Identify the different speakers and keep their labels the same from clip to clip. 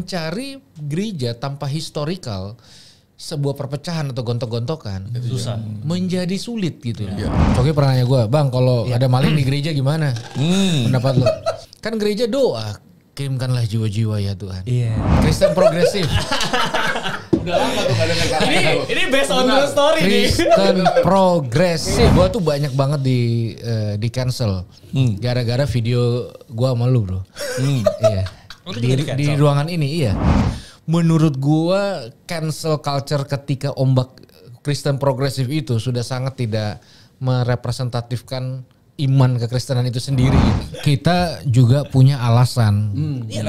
Speaker 1: mencari gereja tanpa historical sebuah perpecahan atau gontok-gontokan
Speaker 2: susah,
Speaker 1: menjadi sulit gitu. Coki pernah nanya gue, bang kalau ada maling di gereja gimana? Pendapat lo? Kan gereja doa, kirimkanlah jiwa-jiwa ya Tuhan. Kristen progresif.
Speaker 3: Udah lama tuh gak dengar kata itu.
Speaker 2: Ini based on true story nih.
Speaker 1: Kristen progresif. Gue tuh banyak banget di cancel gara-gara video gue sama lu bro. Iya. Di ruangan ini iya. Menurut gua cancel culture ketika ombak Kristen progresif itu sudah sangat tidak merepresentatifkan iman kekristenan itu sendiri. Kita juga punya alasan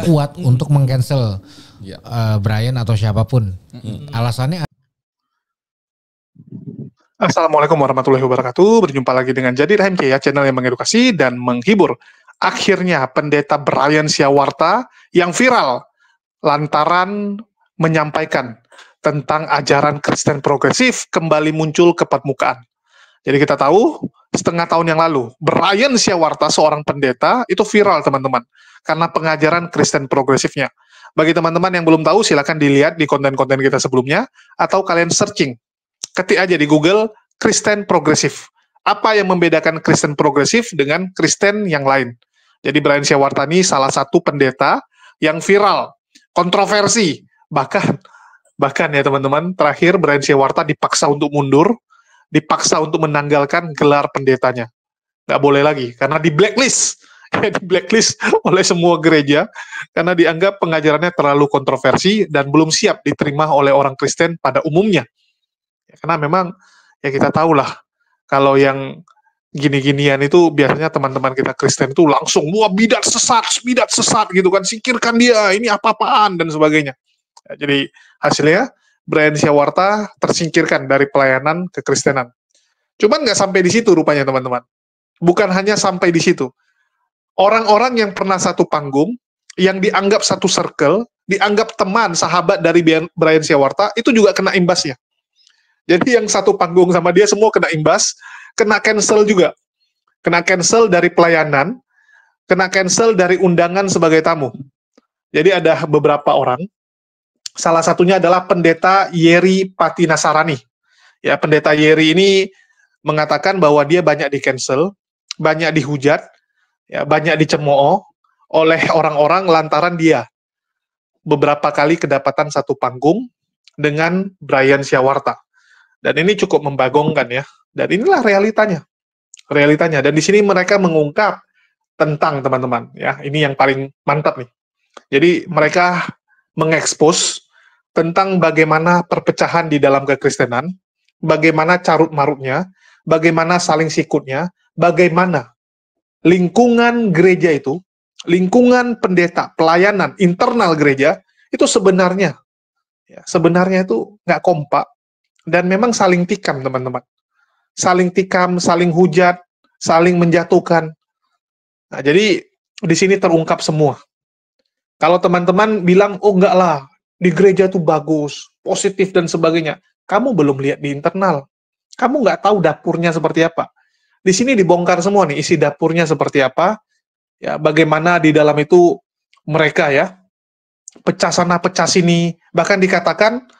Speaker 1: kuat untuk mengcancel Brian atau siapapun. Alasannya
Speaker 4: Assalamualaikum warahmatullahi wabarakatuh. Berjumpa lagi dengan Jadi Rahim ya, channel yang mengedukasi dan menghibur. Akhirnya pendeta Brian Siawarta yang viral lantaran menyampaikan tentang ajaran Kristen progresif kembali muncul ke permukaan. Jadi kita tahu setengah tahun yang lalu Brian Siawarta seorang pendeta itu viral teman-teman karena pengajaran Kristen progresifnya. Bagi teman-teman yang belum tahu silakan dilihat di konten-konten kita sebelumnya atau kalian searching. Ketik aja di Google Kristen progresif. Apa yang membedakan Kristen progresif dengan Kristen yang lain? Jadi Brian Siawarta ini salah satu pendeta yang viral, kontroversi, bahkan ya teman-teman, terakhir Brian Siawarta dipaksa untuk mundur, dipaksa untuk menanggalkan gelar pendetanya. Nggak boleh lagi, karena di blacklist, di blacklist oleh semua gereja, karena dianggap pengajarannya terlalu kontroversi dan belum siap diterima oleh orang Kristen pada umumnya. Ya, karena memang ya kita tahulah kalau yang gini-ginian itu biasanya teman-teman kita Kristen itu langsung wah bidat sesat gitu kan, singkirkan dia, ini apa-apaan dan sebagainya. Ya, jadi hasilnya Brian Siawarta tersingkirkan dari pelayanan kekristenan. Cuman nggak sampai di situ rupanya teman-teman. Bukan hanya sampai di situ. Orang-orang yang pernah satu panggung, yang dianggap satu circle, dianggap teman, sahabat dari Brian Siawarta, itu juga kena imbasnya. Jadi yang satu panggung sama dia semua kena imbas, kena cancel juga. Kena cancel dari pelayanan, kena cancel dari undangan sebagai tamu. Jadi ada beberapa orang, salah satunya adalah pendeta Yeri Patinasarani. Ya, pendeta Yeri ini mengatakan bahwa dia banyak di-cancel, banyak dihujat, ya, banyak dicemooh oleh orang-orang lantaran dia beberapa kali kedapatan satu panggung dengan Brian Siawarta. Dan ini cukup membagongkan ya. Dan inilah realitanya. Dan di sini mereka mengungkap tentang teman-teman ya. Ini yang paling mantap nih. Jadi mereka mengekspos tentang bagaimana perpecahan di dalam kekristenan, bagaimana carut marutnya, bagaimana saling sikutnya, bagaimana lingkungan gereja itu, lingkungan pendeta, pelayanan internal gereja itu sebenarnya itu nggak kompak. Dan memang saling tikam, teman-teman. Saling tikam, saling hujat, saling menjatuhkan. Nah, jadi di sini terungkap semua. Kalau teman-teman bilang, oh enggak lah, di gereja itu bagus, positif dan sebagainya. Kamu belum lihat di internal. Kamu nggak tahu dapurnya seperti apa. Di sini dibongkar semua nih, isi dapurnya seperti apa. Ya, bagaimana di dalam itu mereka ya, pecah sana, pecah sini. Bahkan dikatakan,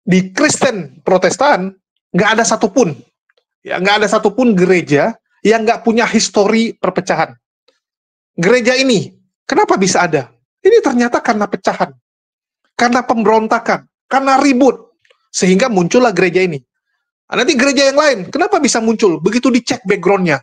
Speaker 4: di Kristen Protestan nggak ada satupun gereja yang nggak punya histori perpecahan. Gereja ini kenapa bisa ada? Ini ternyata karena pecahan, karena pemberontakan, karena ribut, sehingga muncullah gereja ini. Nah, nanti gereja yang lain kenapa bisa muncul? Begitu dicek backgroundnya,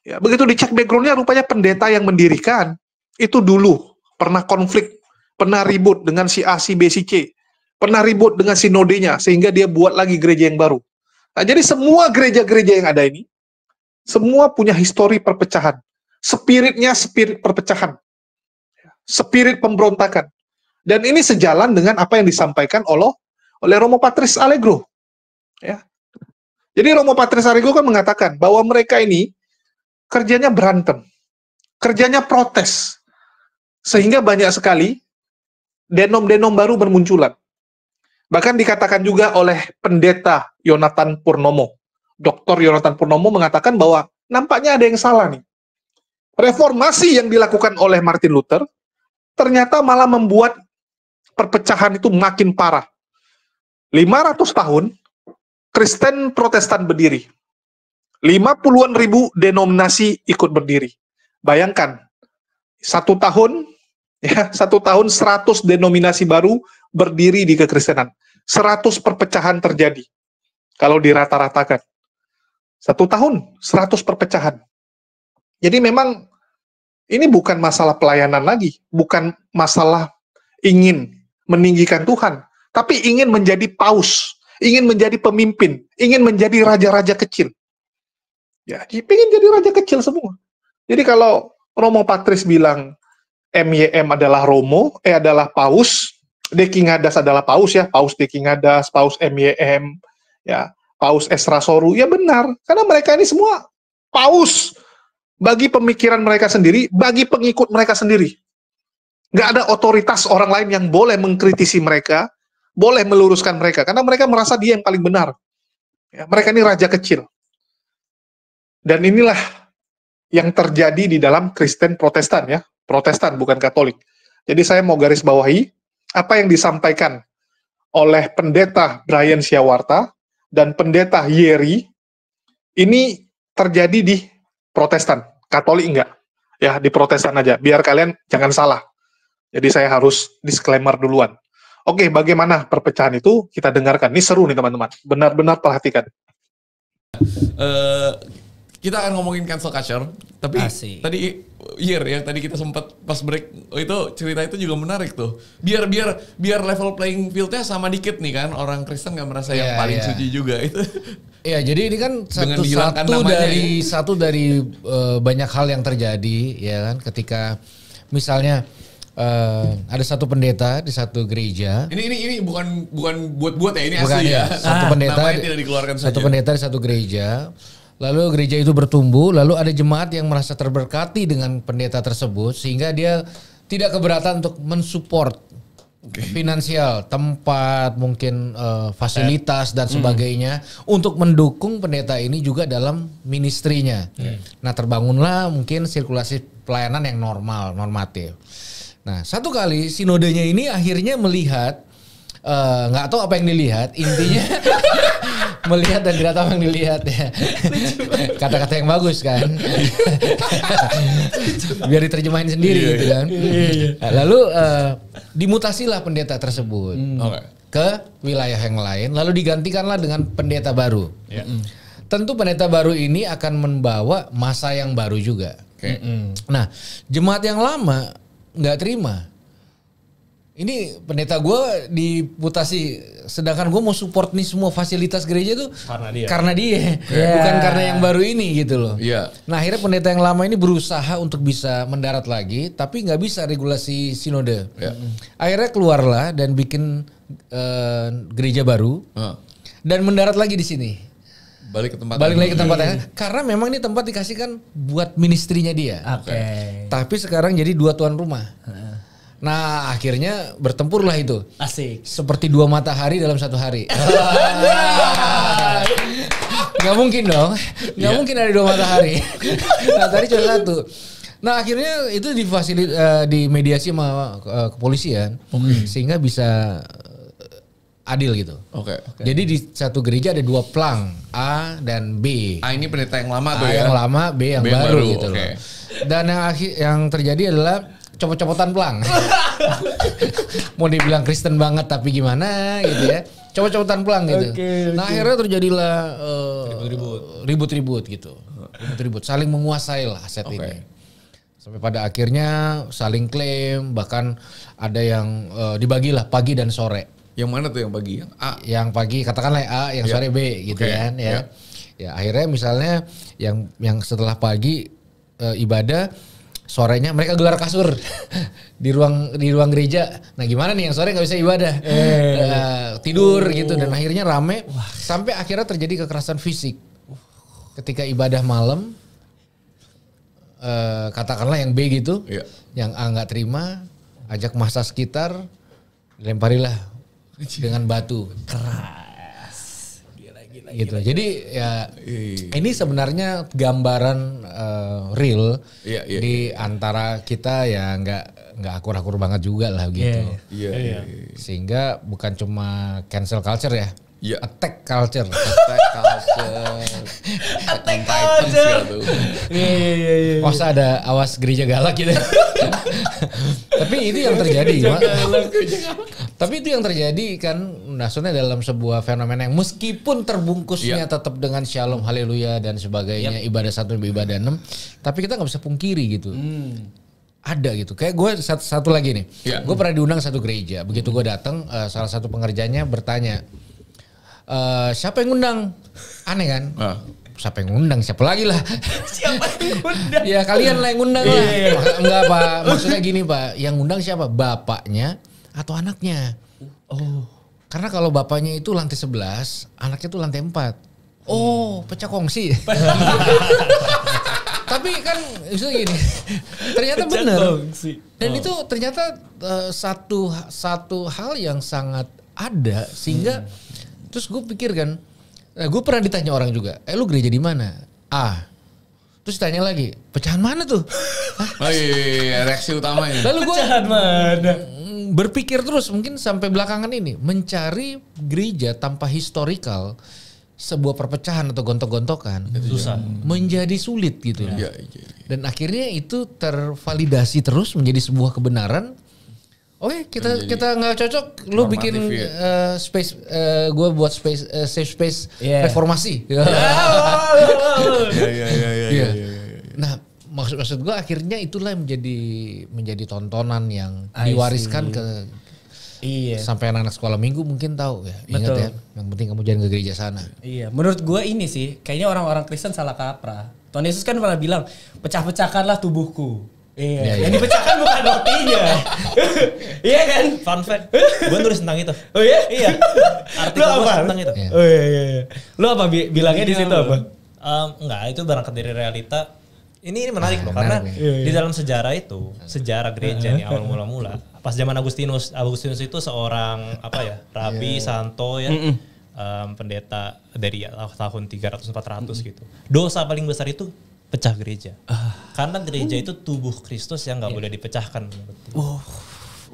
Speaker 4: ya, begitu dicek backgroundnya rupanya pendeta yang mendirikan itu dulu pernah konflik, pernah ribut dengan si A, si B, si C. Pernah ribut dengan sinodenya, sehingga dia buat lagi gereja yang baru. Nah, jadi semua gereja-gereja yang ada ini, semua punya histori perpecahan. Spiritnya spirit perpecahan. Spirit pemberontakan. Dan ini sejalan dengan apa yang disampaikan oleh Romo Patris Allegro. Ya. Jadi Romo Patris Allegro kan mengatakan bahwa mereka ini kerjanya berantem. Kerjanya protes. Sehingga banyak sekali denom-denom baru bermunculan. Bahkan dikatakan juga oleh pendeta Yonatan Purnomo. Dr. Yonatan Purnomo mengatakan bahwa nampaknya ada yang salah nih. Reformasi yang dilakukan oleh Martin Luther ternyata malah membuat perpecahan itu makin parah. 500 tahun Kristen Protestan berdiri. 50-an ribu denominasi ikut berdiri. Bayangkan, 1 tahun 100 denominasi baru berdiri di kekristenan. 100 perpecahan terjadi. Kalau dirata-ratakan. 1 tahun, 100 perpecahan. Jadi memang ini bukan masalah pelayanan lagi. Bukan masalah ingin meninggikan Tuhan. Tapi ingin menjadi paus. Ingin menjadi pemimpin. Ingin menjadi raja-raja kecil. Ya, ingin jadi raja kecil semua. Jadi kalau Romo Patris bilang MYM adalah Romo, adalah paus, De King Hadas adalah paus ya, paus De King Hadas, paus MYM, ya, paus Esra Soru, ya benar. Karena mereka ini semua paus bagi pemikiran mereka sendiri, bagi pengikut mereka sendiri. Nggak ada otoritas orang lain yang boleh mengkritisi mereka, boleh meluruskan mereka, karena mereka merasa dia yang paling benar. Ya, mereka ini raja kecil. Dan inilah yang terjadi di dalam Kristen Protestan ya, Protestan bukan Katolik. Jadi saya mau garis bawahi apa yang disampaikan oleh pendeta Brian Siawarta dan pendeta Yeri ini terjadi di Protestan, Katolik enggak. Ya, di Protestan aja, biar kalian jangan salah. Jadi saya harus disclaimer duluan. Oke, bagaimana perpecahan itu? Kita dengarkan. Ini seru nih teman-teman. Benar-benar perhatikan.
Speaker 3: Kita akan ngomongin cancel culture, tapi tadi yang tadi kita sempat pas break itu cerita itu juga menarik tuh. Biar level playing field-nya sama dikit nih kan, orang Kristen nggak merasa yang paling suci juga itu.
Speaker 1: Iya, jadi ini kan satu dari banyak hal yang terjadi ya kan, ketika misalnya ada satu pendeta di satu gereja.
Speaker 3: Ini bukan buat ya, ini
Speaker 1: bukan,
Speaker 3: asli ya.
Speaker 1: Satu pendeta
Speaker 3: tidak dikeluarkan
Speaker 1: satu
Speaker 3: saja.
Speaker 1: pendeta di satu gereja. Lalu gereja itu bertumbuh, lalu ada jemaat yang merasa terberkati dengan pendeta tersebut sehingga dia tidak keberatan untuk mensupport finansial, tempat, mungkin fasilitas dan sebagainya untuk mendukung pendeta ini juga dalam ministrinya. Nah, terbangunlah mungkin sirkulasi pelayanan yang normatif. Nah, satu kali sinodenya ini akhirnya melihat, nggak tahu apa yang dilihat, intinya melihat dan tidak tahu apa yang dilihat ya. Kata-kata yang bagus kan. Biar diterjemahin sendiri gitu kan. Nah, lalu dimutasilah pendeta tersebut ke wilayah yang lain, lalu digantikanlah dengan pendeta baru. Tentu pendeta baru ini akan membawa masa yang baru juga. Nah, jemaat yang lama nggak terima. Ini pendeta gue diputasi, sedangkan gue mau support nih semua fasilitas gereja tuh karena dia. Bukan karena yang baru ini gitu loh. Nah, akhirnya pendeta yang lama ini berusaha untuk bisa mendarat lagi, tapi nggak bisa regulasi sinode. Akhirnya keluarlah dan bikin gereja baru dan mendarat lagi di sini.
Speaker 3: Balik
Speaker 1: lagi ke tempatnya. Karena memang ini tempat dikasihkan buat ministrinya dia. Tapi sekarang jadi 2 tuan rumah. Nah, akhirnya bertempurlah itu.
Speaker 2: Asik.
Speaker 1: Seperti 2 matahari dalam 1 hari. Gak mungkin dong. Gak mungkin ada 2 matahari. Matahari cuma 1. Nah, akhirnya itu dimediasi sama kepolisian. Sehingga bisa adil gitu. Jadi di satu gereja ada 2 plang, A dan B.
Speaker 3: A ini pendeta yang lama tuh
Speaker 1: A
Speaker 3: ya.
Speaker 1: yang lama, B yang baru gitu loh. Dan yang terjadi adalah copot-copotan pelang. Mau dibilang Kristen banget tapi gimana gitu ya. Copot-copotan pelang gitu. Nah, akhirnya terjadilah ribut-ribut gitu. Ribut-ribut, saling menguasai lah aset ini. Sampai pada akhirnya saling klaim, bahkan ada yang dibagilah pagi dan sore.
Speaker 3: Yang mana tuh yang pagi? Yang A?
Speaker 1: Yang pagi katakanlah A, yang sore B gitu kan ya. Ya, akhirnya misalnya yang setelah pagi ibadah, sorenya mereka gelar kasur di ruang gereja. Nah, gimana nih yang sore nggak bisa ibadah, tidur gitu, dan akhirnya rame sampai akhirnya terjadi kekerasan fisik ketika ibadah malam. Katakanlah yang B gitu, yang A nggak terima, ajak massa sekitar, lemparilah dengan batu.
Speaker 2: Keras. Gila.
Speaker 1: gitu. Jadi ya ini sebenarnya gambaran real di antara kita ya nggak akur-akur banget juga lah gitu. Sehingga bukan cuma cancel culture ya. Attack culture. Masa ada awas gereja galak gitu. Tapi itu yang terjadi. Tapi itu yang terjadi kan, maksudnya dalam sebuah fenomena yang meskipun terbungkusnya tetap dengan shalom, haleluya dan sebagainya, ibadah 1 ibadah 6, tapi kita nggak bisa pungkiri gitu. Ada gitu. Kayak gue satu lagi nih. Gue pernah diundang satu gereja. Begitu gue datang, salah satu pengerjanya bertanya, siapa yang ngundang? Aneh kan? Siapa yang ngundang? Siapa lagi lah?
Speaker 2: Siapa yang ngundang?
Speaker 1: Ya kalian lah yang ngundang lah. Enggak Pak, maksudnya gini Pak, yang ngundang siapa? Bapaknya atau anaknya? Karena kalau bapaknya itu lantai 11, anaknya itu lantai 4. Pecah kongsi. Tapi kan maksudnya gini, ternyata benar. Dan itu ternyata satu hal yang sangat ada sehingga terus gue pikir kan, gue pernah ditanya orang juga, lu gereja di mana? Terus tanya lagi, pecahan mana tuh?
Speaker 3: Reaksi utama ini.
Speaker 1: Lalu gue
Speaker 2: Pecahan mana?
Speaker 1: berpikir terus mungkin sampai belakangan ini mencari gereja tanpa historical sebuah perpecahan atau gontok-gontokan
Speaker 2: Susah.
Speaker 1: menjadi sulit gitu. Dan akhirnya itu tervalidasi terus menjadi sebuah kebenaran. Oke, kita nggak cocok, lu bikin space, gue buat safe space reformasi. Nah, maksud gue akhirnya itulah yang menjadi tontonan yang diwariskan ke sampai anak-anak sekolah minggu mungkin tahu ya. Ingat ya, yang penting kamu jangan ke gereja sana.
Speaker 2: Iya, menurut gue ini sih kayaknya orang-orang Kristen salah kaprah. Tuhan Yesus kan pernah bilang, pecah-pecahkanlah tubuhku. Iya. Yang dipecahkan bukan rotinya. Iya kan?
Speaker 5: Fun fact, gue nulis tentang itu.
Speaker 2: Oh iya?
Speaker 5: Iya. Artikel gue tentang itu.
Speaker 2: Oh iya. Lu apa bilangnya di situ apa?
Speaker 5: Enggak, itu berangkat dari realita. Ini menarik loh, karena di dalam sejarah itu, sejarah gereja nih awal mula-mula, pas zaman Agustinus itu seorang rabi santo ya, pendeta dari tahun 300-400 gitu. Dosa paling besar itu pecah gereja, karena gereja itu tubuh Kristus yang nggak boleh dipecahkan.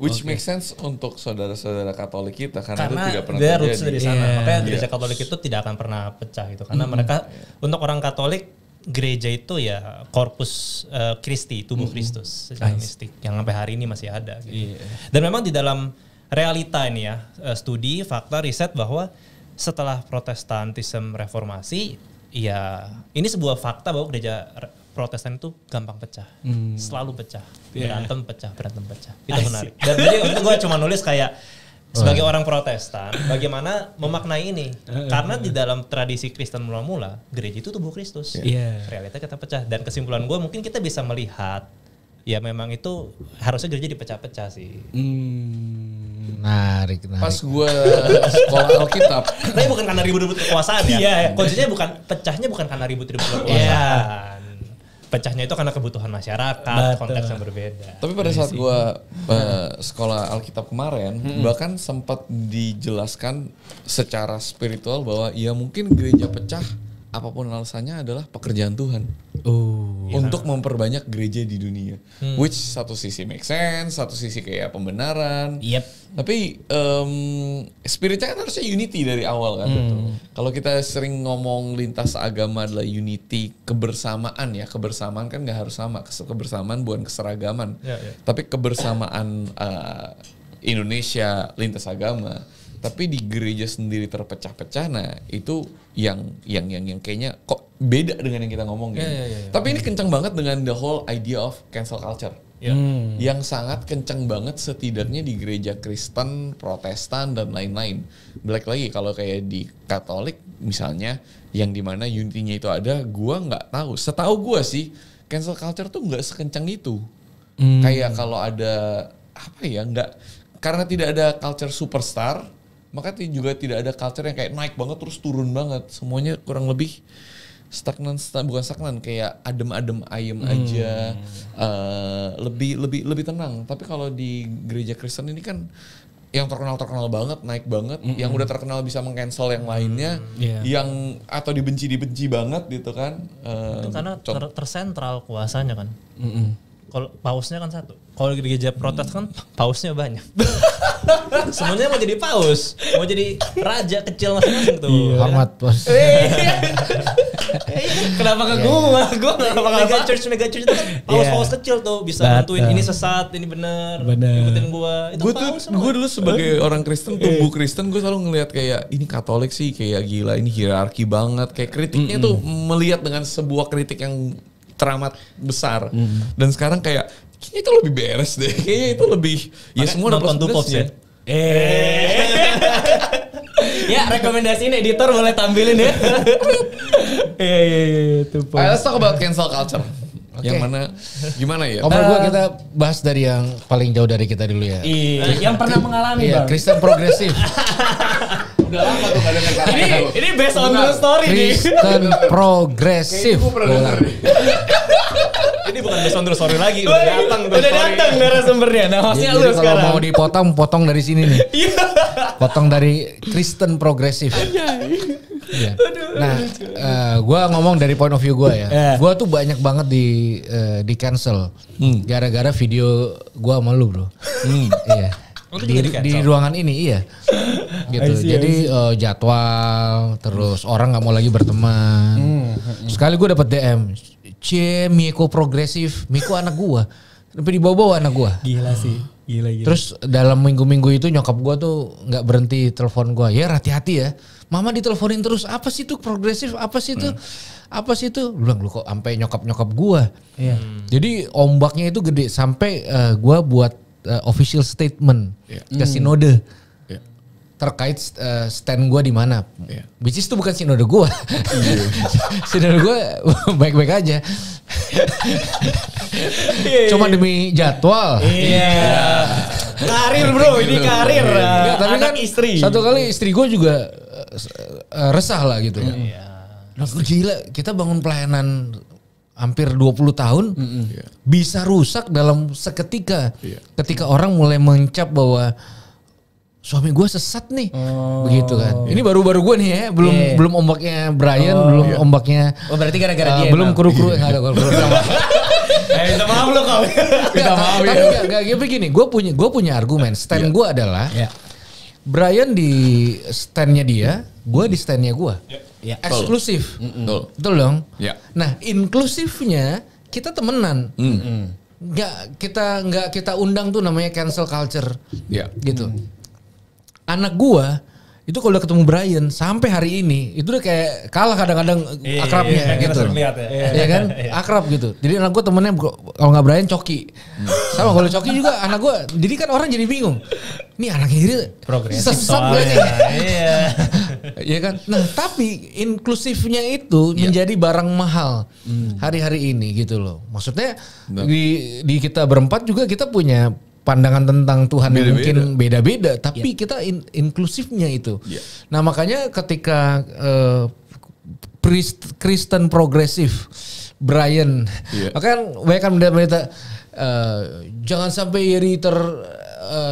Speaker 3: Which makes sense untuk saudara-saudara Katolik kita karena itu tidak pernah
Speaker 5: roots dari sana. Makanya gereja
Speaker 3: Yes.
Speaker 5: Katolik itu tidak akan pernah pecah gitu, karena mereka untuk orang Katolik gereja itu ya korpus Kristi, tubuh Kristus secara mistik yang sampai hari ini masih ada gitu. Dan memang di dalam realita ini ya, studi, fakta, riset bahwa setelah Protestantisme reformasi, ya ini sebuah fakta bahwa gereja Protestan itu gampang pecah, selalu pecah, berantem pecah. Itu menarik. Dan jadi untuk gue cuma nulis kayak sebagai orang Protestan, bagaimana memaknai ini? Karena di dalam tradisi Kristen mula-mula, gereja itu tubuh Kristus. Realita kita pecah. Dan kesimpulan gue mungkin kita bisa melihat, ya memang itu harusnya gereja dipecah-pecah sih.
Speaker 1: Menarik.
Speaker 3: Pas gue sekolah Alkitab,
Speaker 5: Tapi bukan karena ribut-ribut kekuasaan ya. Kuncinya pecahnya bukan karena ribut-ribut kekuasaan. Pecahnya itu karena kebutuhan masyarakat, konteks yang berbeda.
Speaker 3: tapi pada saat gue sekolah Alkitab kemarin, bahkan sempat dijelaskan secara spiritual bahwa ya mungkin gereja pecah, apapun alasannya adalah pekerjaan Tuhan. Untuk memperbanyak gereja di dunia. Which satu sisi make sense, satu sisi kayak pembenaran. Tapi spiritnya kan harusnya unity dari awal kan. Kalau kita sering ngomong lintas agama adalah unity, kebersamaan ya. Kebersamaan kan gak harus sama. Kebersamaan bukan keseragaman. Tapi kebersamaan Indonesia lintas agama. Tapi di gereja sendiri terpecah-pecah, nah itu yang kayaknya kok beda dengan yang kita ngomongin. Tapi ini kencang banget dengan the whole idea of cancel culture. Yang sangat kencang banget setidaknya di gereja Kristen, Protestan dan lain-lain. Balik lagi kalau kayak di Katolik misalnya, yang dimana unity-nya itu ada, gua nggak tahu. Setahu gua sih cancel culture tuh nggak sekencang itu. Kayak kalau ada karena tidak ada culture superstar, maka juga tidak ada culture yang kayak naik banget terus turun banget. Semuanya kurang lebih bukan stagnan, kayak adem ayem aja, lebih tenang. Tapi kalau di gereja Kristen ini kan yang terkenal banget, naik banget, yang udah terkenal bisa meng-cancel yang lainnya, yang atau dibenci banget gitu kan.
Speaker 5: Itu karena tersentral kuasanya kan. Kalau pausnya kan satu. Kalau di gereja Protestan kan pausnya banyak. Semuanya mau jadi paus, mau jadi raja kecil masing-masing tuh.
Speaker 1: Hormat bos.
Speaker 2: Kenapa ke gua? Gua
Speaker 5: mega church itu kan paus kecil tuh bisa bantuin ini sesat, ini benar. Ikutin gua.
Speaker 3: Gue dulu sebagai orang Kristen, tumbuh Kristen, gue selalu ngelihat kayak ini Katolik sih kayak gila, ini hierarki banget. Kayak kritiknya tuh melihat dengan sebuah kritik yang teramat besar. Dan sekarang kayak kayaknya itu lebih beres deh. Kayaknya itu lebih ya semua
Speaker 5: nonton tuh Pops ya.
Speaker 2: Ya rekomendasiin editor boleh tampilin ya.
Speaker 3: Tuh Pops. Let's talk about cancel culture. Yang mana gimana ya?
Speaker 1: Menurut gue kita bahas dari yang paling jauh dari kita dulu ya.
Speaker 2: Yang pernah mengalami Bang.
Speaker 1: Kristen progresif.
Speaker 3: Udah lama tuh gak dengar kata itu.
Speaker 2: Ini based on the story nih.
Speaker 1: Kristen progresif.
Speaker 5: Ini bukan based on the story lagi, udah datang
Speaker 2: narasumbernya. Nah, hostnya lu sekarang.
Speaker 1: Kalau mau dipotong, potong dari sini nih. Potong dari Kristen progresif. Ya. Nah, gue ngomong dari point of view gue ya. Gue tuh banyak banget di cancel gara-gara video gue sama lu bro. Iya. Di ruangan ini iya. Gitu. Jadi jadwal terus orang nggak mau lagi berteman. Sekali gue dapet DM, Miko progresif, Miko anak gue. Tapi dibawa-bawa anak gue.
Speaker 2: Gila sih. Gila.
Speaker 1: Terus dalam minggu-minggu itu nyokap gue tuh nggak berhenti telepon gue. Ya hati-hati ya. Mama diteleponin terus. Apa sih tuh progresif? Apa sih tuh? Apa sih tuh? Bilang lu kok sampai nyokap gue. Iya. Jadi ombaknya itu gede sampai gue buat official statement ke sinode terkait stand gue di mana. Which is itu bukan sinode gue. Sinode gue baik-baik aja. Cuma demi jadwal.
Speaker 2: Karir bro, ini karir.
Speaker 1: Tapi kan istri. Satu kali istri gue juga resah lah gitu. Nah, gila, kita bangun pelayanan hampir 20 tahun bisa rusak dalam seketika. Ketika orang mulai mencap bahwa suami gue sesat nih, begitu kan. Ini baru-baru gue nih ya, belum ombaknya Brian, belum ombaknya.
Speaker 2: Oh berarti gara-gara dia.
Speaker 1: Belum kru-kru nggak ada kru-kru.
Speaker 2: Minta maaf lo kau.
Speaker 1: Minta maaf ya. Tapi nggak begini, gue punya argumen. Stand gue adalah Brian di standnya dia, gue di standnya gue. Eksklusif, betul dong. Nah inklusifnya kita temenan. Nggak kita undang tuh namanya cancel culture, gitu. Anak gua itu kalau udah ketemu Brian sampai hari ini itu udah kayak kalah kadang-kadang akrabnya gitu. Iya kan? Akrab gitu. Jadi anak gua temennya kalau nggak Brian Coki. Sama kalau Coki juga anak gua. Jadi kan orang jadi bingung. Nih anaknya jadi
Speaker 5: progresif
Speaker 1: sesat
Speaker 5: soalnya.
Speaker 1: Iya kan? Nah, tapi inklusifnya itu menjadi barang mahal hari-hari ini gitu loh. Maksudnya di kita berempat juga kita punya pandangan tentang Tuhan yang mungkin beda-beda, tapi kita inklusifnya itu. Nah makanya ketika Kristen progresif Brian, kan banyak kan berita jangan sampai Yeri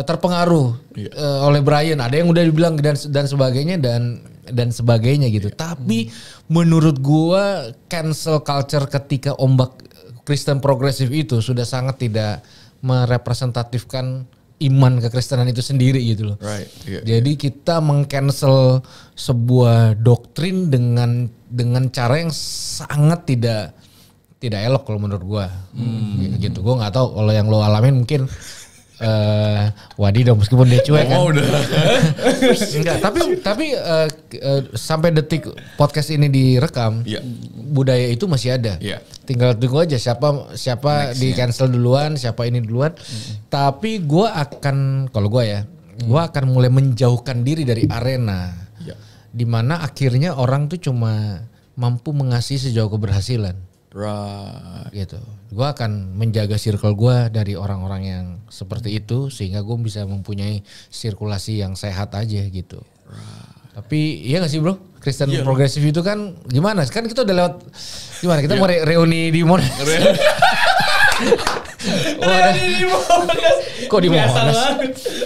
Speaker 1: terpengaruh oleh Brian. Ada yang udah dibilang dan sebagainya dan sebagainya gitu. Tapi menurut gua cancel culture ketika ombak Kristen progresif itu sudah sangat tidak merepresentatifkan iman kekristenan itu sendiri gitu loh. Jadi kita meng-cancel sebuah doktrin dengan cara yang sangat tidak elok kalau menurut gua. Gitu. Gua nggak tahu kalau yang lo alamin mungkin wadidaw meskipun dia cuek kan. Enggak, tapi sampai detik podcast ini direkam, budaya itu masih ada. Tinggal tunggu aja siapa di cancel duluan, siapa ini duluan. Tapi gue akan, kalau gue ya, gue akan mulai menjauhkan diri dari arena, dimana akhirnya orang tuh cuma mampu mengasihi sejauh keberhasilan. Gitu. Gue akan menjaga circle gue dari orang-orang yang seperti itu sehingga gue bisa mempunyai sirkulasi yang sehat aja gitu. Tapi iya gak sih bro? Kristen progresif itu kan gimana? Kan kita udah lewat gimana? Kita mau reuni di mana? Kok di Monas?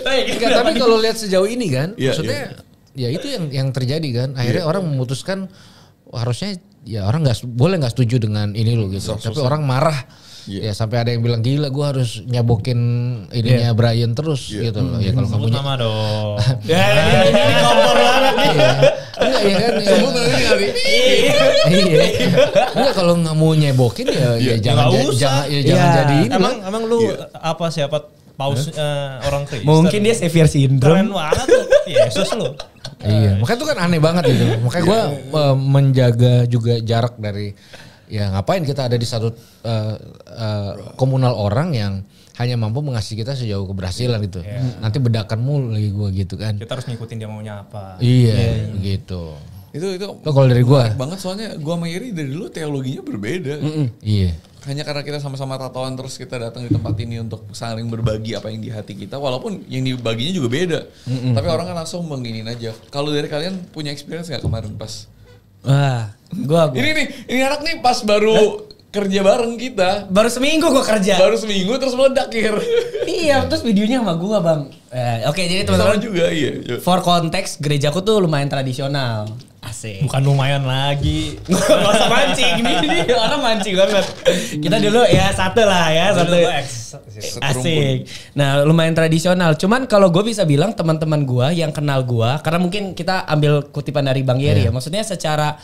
Speaker 1: Enggak, tapi kalau lihat sejauh ini kan, maksudnya ya itu yang terjadi kan. Akhirnya orang memutuskan harusnya ya orang nggak setuju dengan ini loh gitu. Tapi orang marah. Ya sampai ada yang bilang gila gue harus nyabokin ininya Brian terus gitu loh. Ya kalau kamu
Speaker 5: nama dong. Ini kompor banget nih.
Speaker 1: Enggak ya kan. Enggak kalau nggak mau nyebokin ya jangan jadi ini.
Speaker 5: Emang lu apa siapa paus orang Kristen?
Speaker 2: Mungkin dia Savior syndrome.
Speaker 5: Keren banget tuh. Yesus lu.
Speaker 1: Iya, makanya itu kan aneh banget gitu. Makanya gue menjaga juga jarak dari ya ngapain kita ada di satu komunal orang yang hanya mampu mengasih kita sejauh keberhasilan gitu. Nanti bedakanmu lagi gue gitu kan.
Speaker 5: Kita harus ngikutin dia maunya apa.
Speaker 1: Iya, begitu.
Speaker 3: Itu
Speaker 1: kalau dari gue
Speaker 3: banget soalnya gue sama Iri dari dulu teologinya berbeda.
Speaker 1: Iya.
Speaker 3: Hanya karena kita sama-sama tatoan terus kita datang di tempat ini untuk saling berbagi apa yang di hati kita, walaupun yang dibaginya juga beda. Tapi orang kan langsung menginin aja. Kalau dari kalian punya experience nggak kemarin pas?
Speaker 2: Wah, gua.
Speaker 3: Ini anak nih pas baru kerja bareng kita.
Speaker 2: Baru seminggu gua kerja.
Speaker 3: Baru seminggu terus meledak
Speaker 2: Iya, terus videonya sama gua, Bang. Oke, jadi teman-teman
Speaker 3: juga iya.
Speaker 2: For konteks, gerejaku tuh lumayan tradisional. Asik.
Speaker 5: Bukan lumayan lagi.
Speaker 2: Gak usah mancing. Ini orang mancing banget. Kita dulu ya satu lah ya. Satu. Asik. Nah lumayan tradisional. Cuman kalau gue bisa bilang teman-teman gue yang kenal gue. Karena mungkin kita ambil kutipan dari Bang Yeri ya. Maksudnya secara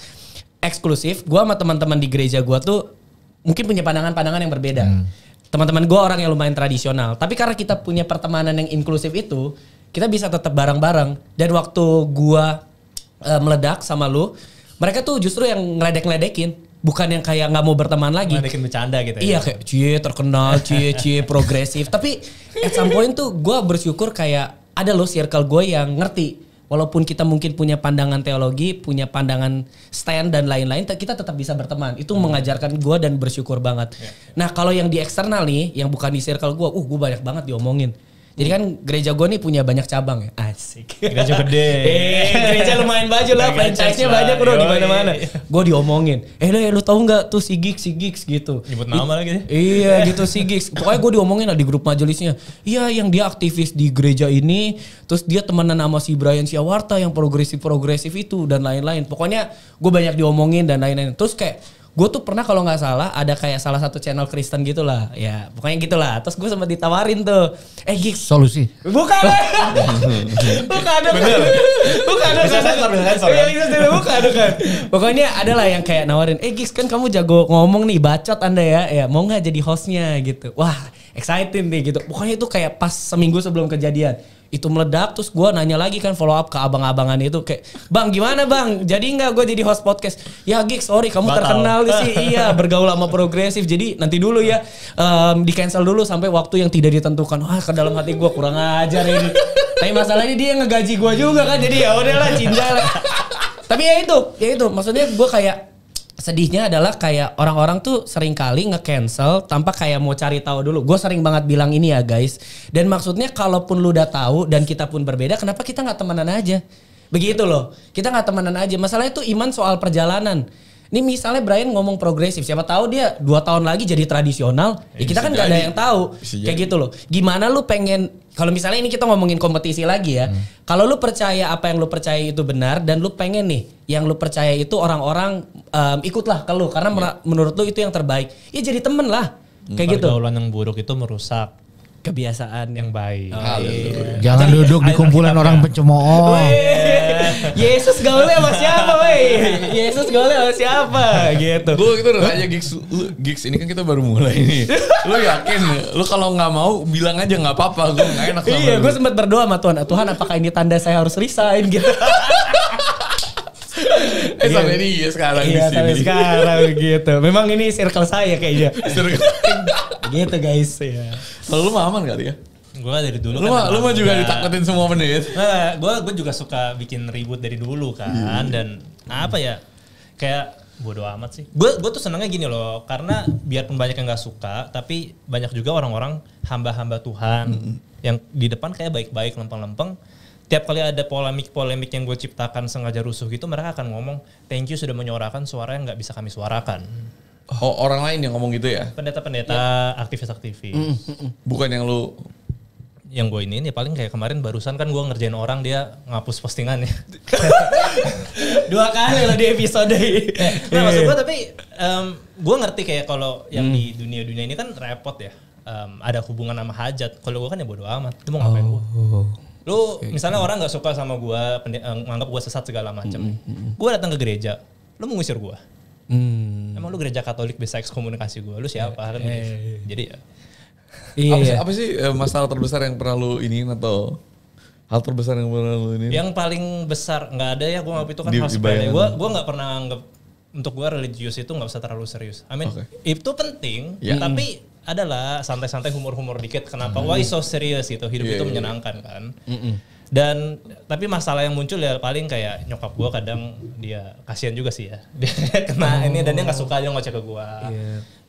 Speaker 2: eksklusif. Gue sama teman-teman di gereja gue tuh mungkin punya pandangan-pandangan yang berbeda. Teman-teman gue orang yang lumayan tradisional. Tapi karena kita punya pertemanan yang inklusif itu. Kita bisa tetap bareng-bareng. Dan waktu gue meledak sama lu, mereka tuh justru yang ngeledek-ngeledekin, bukan yang kayak nggak mau berteman lagi.
Speaker 5: Ngeledekin bercanda gitu ya.
Speaker 2: Iya kayak cie terkenal, cie progresif. Tapi at some point tuh gue bersyukur kayak ada loh circle gue yang ngerti. Walaupun kita mungkin punya pandangan teologi, punya pandangan stand dan lain-lain, kita tetap bisa berteman. Itu mengajarkan gue dan bersyukur banget. Nah kalau yang di eksternal nih, yang bukan di circle gue, gue banyak banget diomongin. Jadi kan gereja gue nih punya banyak cabang ya. Asik.
Speaker 5: Gereja gede.
Speaker 2: Gereja lumayan baju lah. Franchise-nya banyak bro di mana-mana. Gue diomongin. Lu tahu nggak tuh si Gigs gitu.
Speaker 5: Nyebut nama lagi.
Speaker 2: Iya gitu si Gigs. Pokoknya gue diomongin lah di grup majelisnya. Iya yang dia aktivis di gereja ini. Terus dia temenan sama si Brian Siawarta yang progresif itu dan lain-lain. Pokoknya gue banyak diomongin dan lain-lain. Terus kayak gue tuh pernah kalau nggak salah ada kayak salah satu channel Kristen gitulah ya pokoknya gitulah. Terus gue sempat ditawarin tuh Gigs
Speaker 1: solusi
Speaker 2: bukan pokoknya adalah yang kayak nawarin Gigs kan kamu jago ngomong nih bacot anda ya mau nggak jadi hostnya gitu. Wah excited nih gitu. Pokoknya itu kayak pas seminggu sebelum kejadian itu meledak. Terus gue nanya lagi kan follow up ke abang-abangan itu kayak bang gimana bang jadi nggak gue jadi host podcast ya Gigs sorry kamu terkenal sih iya bergaul sama progresif jadi nanti dulu ya di cancel dulu sampai waktu yang tidak ditentukan. Wah ke dalam hati gue kurang ajar ini. Tapi masalahnya dia ngegaji gue juga kan jadi ya udahlah cinta lah. Tapi ya itu maksudnya gue kayak sedihnya adalah kayak orang-orang tuh sering kali nge-cancel tanpa kayak mau cari tahu dulu. Gue sering banget bilang ini ya guys. Dan maksudnya kalaupun lu udah tahu dan kita pun berbeda, kenapa kita gak temenan aja? Begitu loh. Kita gak temenan aja. Masalahnya tuh iman soal perjalanan. Ini misalnya Brian ngomong progresif, siapa tahu dia 2 tahun lagi jadi tradisional. Ya kita kan gak ada yang tahu. Kayak gitu loh. Gimana lu pengen, kalau misalnya ini kita ngomongin kompetisi lagi ya. Kalau lu percaya apa yang lu percaya itu benar dan lu pengen nih yang lu percaya itu orang-orang ikutlah ke lu karena menurut lu itu yang terbaik. Ya jadi temen lah. Kayak gitu.
Speaker 5: Pergaulan yang buruk itu merusak
Speaker 2: kebiasaan yang baik.
Speaker 1: Jangan duduk di kumpulan orang pencemooh.
Speaker 2: Yesus gaulnya sama siapa, wey? Yesus gaulnya sama siapa? Gitu.
Speaker 3: Gue gitu udah tanya Gigs ini kan kita baru mulai nih. Lu yakin? Lu kalau nggak mau bilang aja nggak apa-apa. Gue nggak enak sama
Speaker 2: Iya, gue sempat berdoa sama Tuhan. Tuhan, apakah ini tanda saya harus resign gitu?
Speaker 3: Sampai dia sekarang di sini.
Speaker 2: Sampai sekarang gitu. Memang ini circle saya kayaknya. Gitu guys ya.
Speaker 3: Kalau lu mah aman kali ya?
Speaker 5: Gue dari dulu
Speaker 3: lu
Speaker 5: kan.
Speaker 3: Lu mah juga ditakutin semua menit.
Speaker 5: Nah, gue juga suka bikin ribut dari dulu kan. Dan apa ya, kayak bodo amat sih. Gue tuh senangnya gini loh. Karena biarpun banyak yang gak suka, tapi banyak juga orang-orang hamba-hamba Tuhan. Yang di depan kayak baik-baik, lempeng-lempeng. Tiap kali ada polemik-polemik yang gue ciptakan sengaja rusuh gitu, mereka akan ngomong, thank you sudah menyuarakan suara yang gak bisa kami suarakan.
Speaker 3: Oh, orang lain yang ngomong gitu ya?
Speaker 5: Pendeta-pendeta, aktivis-aktivis.
Speaker 3: Bukan yang lu...
Speaker 5: Yang gue ini ya paling kayak kemarin barusan kan gue ngerjain orang dia ngapus postingannya.
Speaker 2: 2 kali lah di episode ini.
Speaker 5: Nah maksud gue tapi gue ngerti kayak kalau yang di dunia-dunia ini kan repot ya. Ada hubungan sama hajat. Kalau gue kan ya bodo amat. Lu mau ngapain gue? Lu misalnya orang gak suka sama gue, nganggap gue sesat segala macam. Gue datang ke gereja, lu mau ngusir gue? Emang lu gereja Katolik bisa ekskomunikasi gue? Lu siapa? Kan jadi ya.
Speaker 3: Apa sih masalah terbesar yang pernah lu iniin atau hal terbesar yang pernah lu iniin?
Speaker 5: Yang paling besar nggak ada ya, gue nganggap itu kan hal sepele. Gue nggak pernah anggap untuk gue religius itu nggak usah terlalu serius. I mean itu penting, tapi adalah santai-santai humor-humor dikit. Kenapa? Why so serious gitu? Hidup itu menyenangkan kan. Dan tapi masalah yang muncul ya paling kayak nyokap gue kadang dia kasihan juga sih ya. Dia kena ini dan dia nggak suka dia ngoceh ke gue.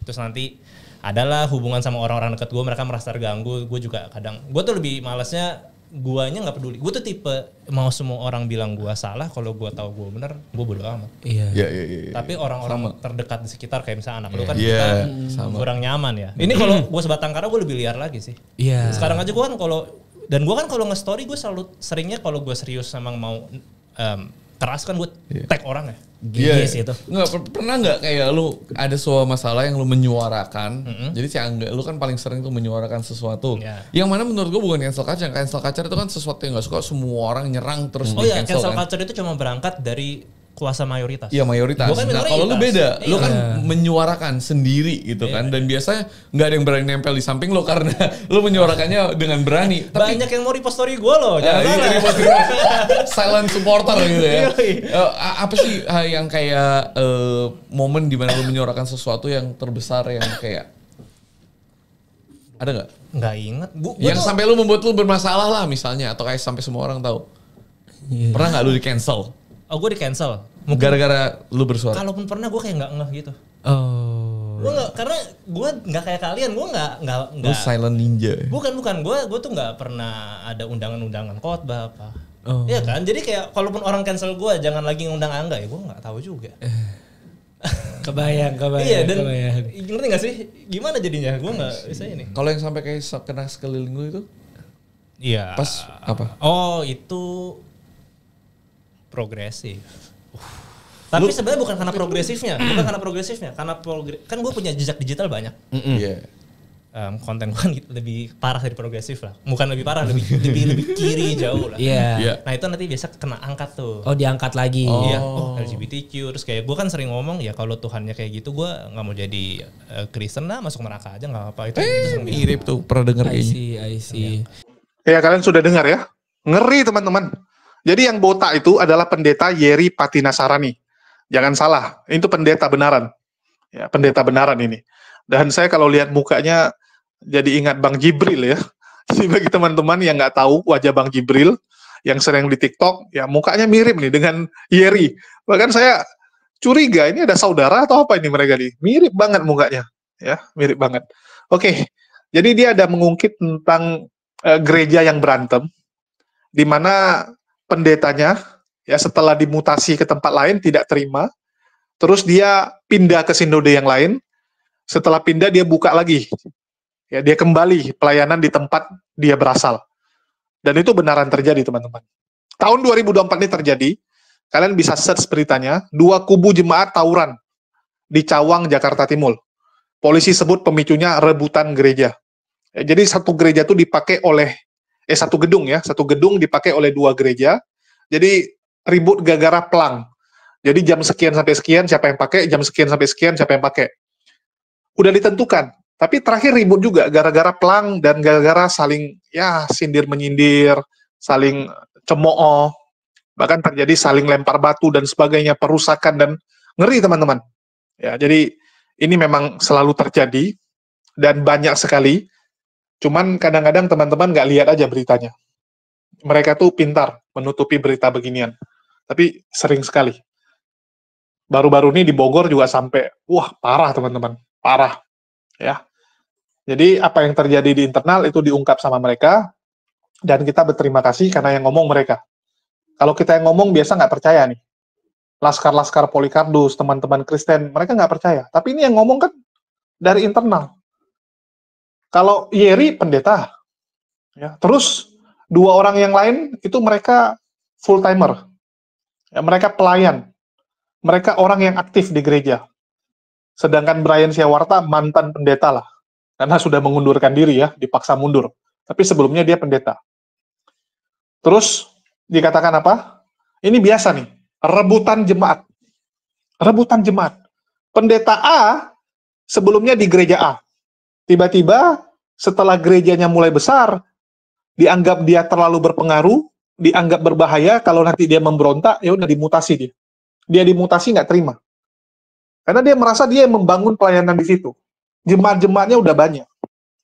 Speaker 5: Terus nanti adalah hubungan sama orang-orang dekat gue, mereka merasa terganggu. Gue juga kadang, gue tuh lebih malesnya guanya nggak peduli. Gue tuh tipe mau semua orang bilang gue salah, kalau gue tahu gue bener, gue bodo amat.
Speaker 3: Iya.
Speaker 5: Tapi orang-orang terdekat di sekitar kayak misalnya anak lu kan kita kurang nyaman ya. Ini kalau gue sebatang kara gue lebih liar lagi sih. Sekarang aja gue kan kalau nge-story gue selalu seringnya kalau gue serius emang mau keras kan gue tag orang ya.
Speaker 3: Gigis itu. Nggak, pernah nggak kayak lu ada suatu masalah yang lu menyuarakan. Jadi si Angga, lu kan paling sering tuh menyuarakan sesuatu. Yang mana menurut gue bukan cancel culture. Cancel culture itu kan sesuatu yang nggak suka semua orang nyerang terus di cancel.
Speaker 5: Cancel culture itu cuma berangkat dari kuasa mayoritas.
Speaker 3: Iya mayoritas. Nah kalau lu beda, lu kan menyuarakan sendiri gitu kan. Dan biasanya nggak ada yang berani nempel di samping lo karena lu menyuarakannya dengan berani.
Speaker 5: Tapi banyak yang mau repost story gue loh.
Speaker 3: Silent supporter gitu ya. Apa sih yang kayak momen di mana lu menyuarakan sesuatu yang terbesar yang kayak ada nggak?
Speaker 5: Nggak inget.
Speaker 3: Yang sampai lu membuat lu bermasalah lah misalnya atau kayak sampai semua orang tahu. Pernah nggak lu di cancel?
Speaker 5: Oh gue di cancel.
Speaker 3: Gara-gara lu bersuara.
Speaker 5: Kalaupun pernah gue kayak nggak ngeh gitu. Gue nggak, karena gue nggak kayak kalian. Gue nggak.
Speaker 3: Lu silent ninja.
Speaker 5: Bukan. Gue tuh nggak pernah ada undangan-undangan khotbah apa. Iya kan. Jadi kayak kalaupun orang cancel gue, jangan lagi ngundang Angga ya. Gue nggak tahu juga.
Speaker 2: Kebayang.
Speaker 5: Iya dan ngerti nggak sih? Gimana jadinya? Gue nggak bisa ini.
Speaker 3: Kalau yang sampai kayak kena sekeliling gue itu?
Speaker 5: Iya.
Speaker 3: Pas apa?
Speaker 5: Oh itu progresif. Tapi sebenarnya bukan karena progresifnya, karena kan gue punya jejak digital banyak. Konten gue kan lebih parah dari progresif lah. Bukan lebih parah, lebih kiri jauh lah. Nah itu nanti biasa kena angkat tuh.
Speaker 2: Oh diangkat lagi.
Speaker 5: Iya. LGBTQ terus kayak gue kan sering ngomong ya kalau Tuhannya kayak gitu gue nggak mau jadi Kristen lah, masuk neraka aja nggak apa. Itu
Speaker 3: mirip tuh, pernah denger kayaknya.
Speaker 2: I see.
Speaker 4: Ya kalian sudah dengar ya? Ngeri teman-teman. Jadi yang botak itu adalah pendeta Yeri Patinasarani. Jangan salah, itu pendeta benaran. Ya, pendeta benaran ini. Dan saya kalau lihat mukanya jadi ingat Bang Jibril ya. Jadi bagi teman-teman yang nggak tahu wajah Bang Jibril yang sering di TikTok, ya mukanya mirip nih dengan Yeri. Bahkan saya curiga ini ada saudara atau apa ini mereka nih. Mirip banget mukanya. Ya, mirip banget. Oke, jadi dia ada mengungkit tentang gereja yang berantem, di mana pendetanya ya setelah dimutasi ke tempat lain tidak terima, terus dia pindah ke sinode yang lain. Setelah pindah dia buka lagi, ya dia kembali pelayanan di tempat dia berasal. Dan itu benaran terjadi teman-teman. Tahun 2024 ini terjadi. Kalian bisa search beritanya. 2 kubu jemaat tawuran di Cawang, Jakarta Timur. Polisi sebut pemicunya rebutan gereja. Ya, jadi satu gereja itu dipakai oleh satu gedung ya, satu gedung dipakai oleh 2 gereja. Jadi ribut gara-gara pelang. Jadi jam sekian sampai sekian siapa yang pakai, jam sekian sampai sekian siapa yang pakai. Udah ditentukan. Tapi terakhir ribut juga gara-gara pelang dan gara-gara saling ya sindir menyindir, saling cemooh. Bahkan terjadi saling lempar batu dan sebagainya, perusakan dan ngeri teman-teman. Ya, jadi ini memang selalu terjadi dan banyak sekali. Cuman kadang-kadang teman-teman nggak lihat aja beritanya. Mereka tuh pintar menutupi berita beginian. Tapi sering sekali. Baru-baru ini di Bogor juga sampai, wah parah teman-teman. Parah. Ya. Jadi apa yang terjadi di internal itu diungkap sama mereka. Dan kita berterima kasih karena yang ngomong mereka. Kalau kita yang ngomong biasa nggak percaya nih. laskar-laskar Polikardus, teman-teman Kristen, mereka nggak percaya. Tapi ini yang ngomong kan dari internal. Kalau Yeri pendeta, ya, terus dua orang yang lain itu mereka full timer, ya, mereka pelayan, mereka orang yang aktif di gereja. Sedangkan Brian Siawarta mantan pendeta lah, karena sudah mengundurkan diri ya, dipaksa mundur. Tapi sebelumnya dia pendeta. Terus dikatakan apa? Ini biasa nih, rebutan jemaat. Rebutan jemaat. Pendeta A sebelumnya di gereja A. Tiba-tiba setelah gerejanya mulai besar, dianggap dia terlalu berpengaruh, dianggap berbahaya, kalau nanti dia memberontak, ya udah dimutasi dia. Dia dimutasi nggak terima. Karena dia merasa dia membangun pelayanan di situ. Jemaat-jemaatnya udah banyak.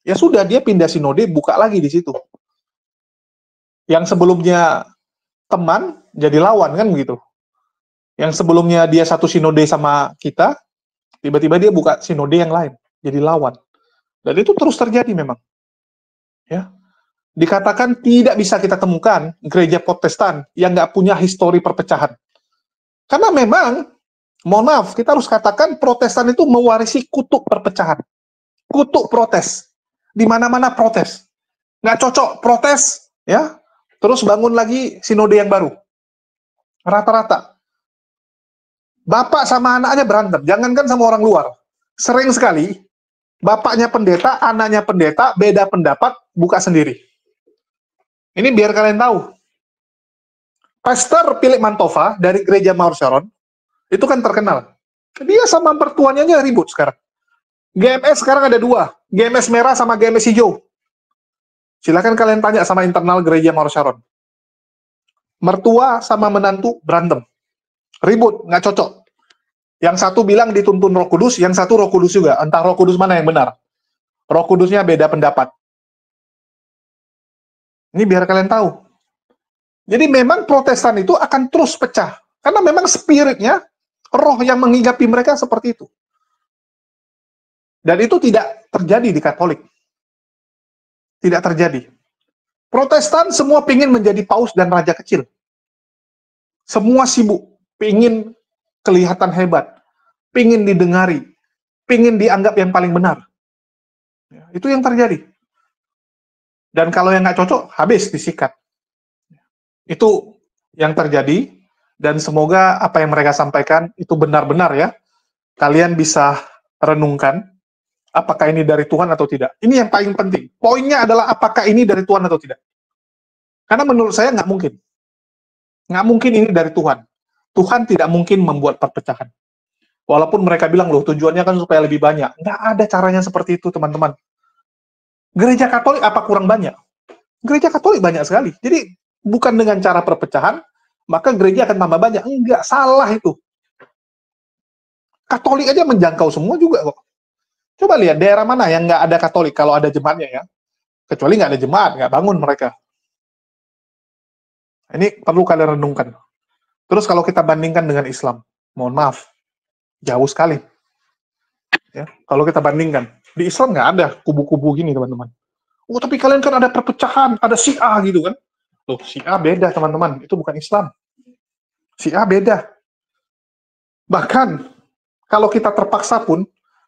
Speaker 4: Ya sudah, dia pindah sinode, buka lagi di situ. Yang sebelumnya teman, jadi lawan, kan begitu. Yang sebelumnya dia satu sinode sama kita, tiba-tiba dia buka sinode yang lain, jadi lawan. Dan itu terus terjadi memang. Ya. Dikatakan tidak bisa kita temukan gereja Protestan yang nggak punya histori perpecahan. Karena memang, mohon maaf, kita harus katakan Protestan itu mewarisi kutuk perpecahan. Kutuk protes. Di mana-mana protes. Nggak cocok, protes, ya. Terus bangun lagi sinode yang baru. Rata-rata. Bapak sama anaknya berantem, jangankan sama orang luar. Sering sekali, bapaknya pendeta, anaknya pendeta, beda pendapat, buka sendiri. Ini biar kalian tahu. Pastor Philip Mantova dari gereja Mawar Sharon, itu kan terkenal. Dia sama mertuanya aja ribut sekarang. GMS sekarang ada dua, GMS merah sama GMS hijau. Silakan kalian tanya sama internal gereja Mawar Sharon. Mertua sama menantu berantem. Ribut, nggak cocok. Yang satu bilang dituntun Roh Kudus, yang satu Roh Kudus juga. Entah Roh Kudus mana yang benar. Roh Kudusnya beda pendapat. Ini biar kalian tahu. Jadi memang Protestan itu akan terus pecah. Karena memang spiritnya, roh yang menghigapi mereka seperti itu. Dan itu tidak terjadi di Katolik. Tidak terjadi. Protestan semua pingin menjadi paus dan raja kecil. Semua sibuk. Pingin kelihatan hebat. Pingin didengari. Pingin dianggap yang paling benar. Itu yang terjadi. Dan kalau yang nggak cocok, habis disikat. Itu yang terjadi. Dan semoga apa yang mereka sampaikan itu benar-benar ya. Kalian bisa renungkan. Apakah ini dari Tuhan atau tidak. Ini yang paling penting. Poinnya adalah apakah ini dari Tuhan atau tidak. Karena menurut saya nggak mungkin. Nggak mungkin ini dari Tuhan. Tuhan tidak mungkin membuat perpecahan. Walaupun mereka bilang, loh tujuannya kan supaya lebih banyak. Nggak ada caranya seperti itu, teman-teman. Gereja Katolik apa kurang banyak? Gereja Katolik banyak sekali. Jadi, bukan dengan cara perpecahan, maka gereja akan tambah banyak. Enggak, salah itu. Katolik aja menjangkau semua juga kok. Coba lihat, daerah mana yang nggak ada Katolik kalau ada jemaatnya ya. Kecuali nggak ada jemaat, nggak bangun mereka. Ini perlu kalian renungkan. Terus kalau kita bandingkan dengan Islam, mohon maaf, jauh sekali. Ya, kalau kita bandingkan, di Islam nggak ada kubu-kubu gini, teman-teman. Oh, tapi kalian kan ada perpecahan, ada Syiah gitu kan. Loh, Syiah beda, teman-teman. Itu bukan Islam. Syiah beda. Bahkan, kalau kita terpaksa pun,